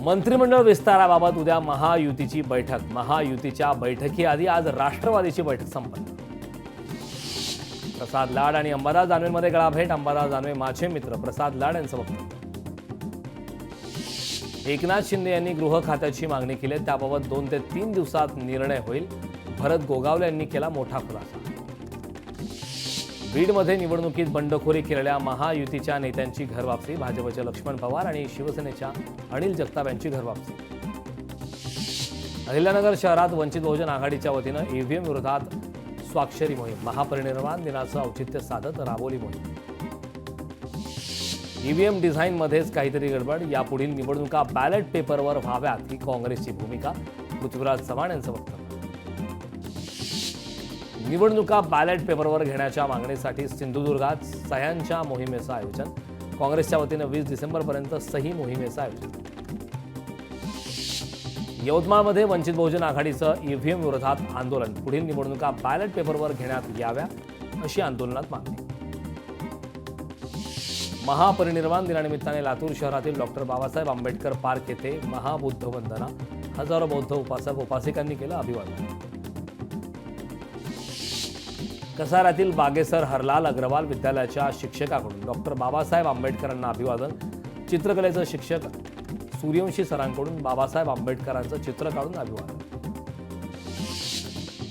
मंत्रिमंडळ विस्ताराबाबत उद्या महायुतीची बैठक. महायुतीच्या बैठकीआधी आज राष्ट्रवादीची बैठक संपन्न. प्रसाद लाड आणि अंबादास दानवेंमध्ये गळाभेट. अंबादास दानवे माझे मित्र, प्रसाद लाड यांचं वक्तव्य. एकनाथ शिंदे यांनी गृह खात्याची मागणी केली, त्याबाबत 2 ते 3 दिवसात निर्णय होईल. भरत गोगावले यांनी केला मोठा खुलासा. बीडमध्ये निवडणुकीत बंडखोरी केलेल्या महायुतीच्या नेत्यांची घरवापसी. भाजपचे लक्ष्मण पवार आणि शिवसेनेच्या अनिल जगताप यांची घरवापसी. अहिल्यानगर शहरात वंचित बहुजन आघाडीच्या वतीनं ईव्हीएम विरोधात स्वाक्षरी मोहीम. महापरिनिर्वाण दिनाचं औचित्य साधत राबवली मोहीम. ईव्हीएम डिझाईनमध्येच काहीतरी गडबड. यापुढील निवडणुका बॅलेट पेपरवर व्हाव्यात ही काँग्रेसची भूमिका. पृथ्वीराज चव्हाण यांचं वक्तव्य. निवडणुका बॅलेट पेपरवर घेण्याच्या मागणीसाठी सिंधुदुर्गात सह्यांच्या मोहिमेचं आयोजन. काँग्रेसच्या वतीनं 20 डिसेंबरपर्यंत सही मोहिमेचं आयोजन. यवतमाळमध्ये वंचित बहुजन आघाडीचं ईव्हीएम विरोधात आंदोलन. पुढील निवडणुका बॅलेट पेपरवर घेण्यात याव्या अशी आंदोलनात मागणी. महापरिनिर्वाण दिनानिमित्ताने लातूर शहरातील डॉक्टर बाबासाहेब आंबेडकर पार्क येथे महाबुद्ध वंदना. हजारो बौद्ध उपासक उपासिकांनी केलं अभिवादन. कसाऱ्यातील बागेसर हरलाल अग्रवाल विद्यालयाच्या शिक्षकाकडून डॉक्टर बाबासाहेब आंबेडकरांना अभिवादन. चित्रकलेचं शिक्षक सूर्यवंशी सरांकडून बाबासाहेब आंबेडकरांचं चित्र काढून अभिवादन.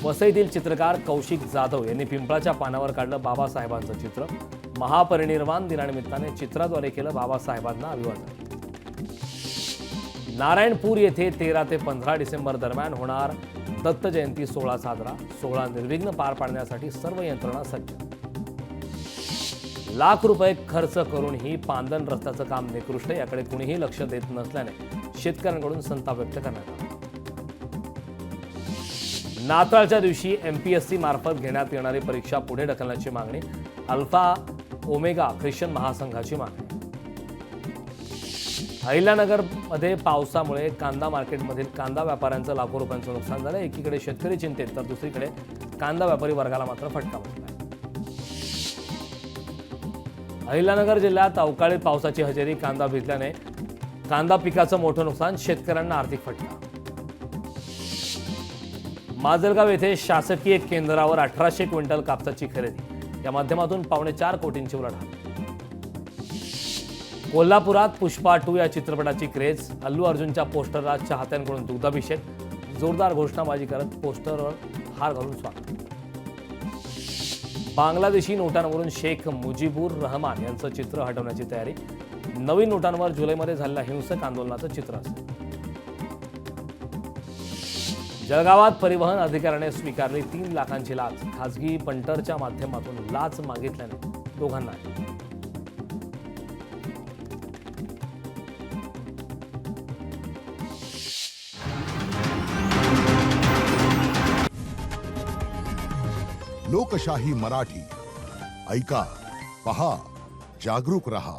वसईतील चित्रकार कौशिक जाधव यांनी पिंपळाच्या पानावर काढलं बाबासाहेबांचं चित्र. महापरिनिर्वाण दिनानिमित्ताने चित्राद्वारे केलं बाबासाहेबांना अभिवादन. नारायणपूर येथे 13 ते 15 डिसेंबर दरम्यान होणार दत्त जयंती सोहळा साजरा. सोहळा निर्विघ्न पार पाडण्यासाठी सर्व यंत्रणा सज्ज. लाख रुपये खर्च करूनही पांदन रस्त्याचं काम निकृष्ट. याकडे कुणीही लक्ष देत नसल्याने शेतकऱ्यांकडून संताप व्यक्त करण्यात आला. नाताळच्या दिवशी एमपीएससी मार्फत घेण्यात येणारी परीक्षा पुढे ढकलण्याची मागणी. अल्फा ओमेगा ख्रिश्चन महासंघाची मागणी. अहिल्यानगरमध्ये पावसामुळे कांदा मार्केटमधील कांदा व्यापाऱ्यांचं लाखो रुपयांचं नुकसान झालं. एकीकडे शेतकरी चिंतेत तर दुसरीकडे कांदा व्यापारी वर्गाला मात्र फटका बसला. अहिल्यानगर जिल्ह्यात अवकाळी पावसाची हजेरी. कांदा भिजल्याने कांदा पिकाचं मोठं नुकसान. शेतकऱ्यांना आर्थिक फटका. माजलगाव येथे शासकीय केंद्रावर 1800 क्विंटल कापसाची खरेदी. या माध्यमातून 4.25 कोटींची उलाढाल. कोल्हापुरात पुष्पा 2 या चित्रपटाची क्रेज. अल्लू अर्जुनच्या पोस्टरला चाहत्यांकडून दुग्धाभिषेक. जोरदार घोषणाबाजी करत पोस्टरवर हार घालून स्वागत. बांगलादेशी नोटांवरून शेख मुजीबुर रहमान यांचं चित्र हटवण्याची तयारी. नवीन नोटांवर जुलैमध्ये झालेल्या हिंसक आंदोलनाचं चित्र असेल. जळगावात परिवहन अधिकाऱ्याने स्वीकारली 3 लाखांची लाच. खासगी पंटरच्या माध्यमातून लाच मागितल्याने दोघांना. लोकशाही मराठी ऐका, पहा, जागरूक रहा.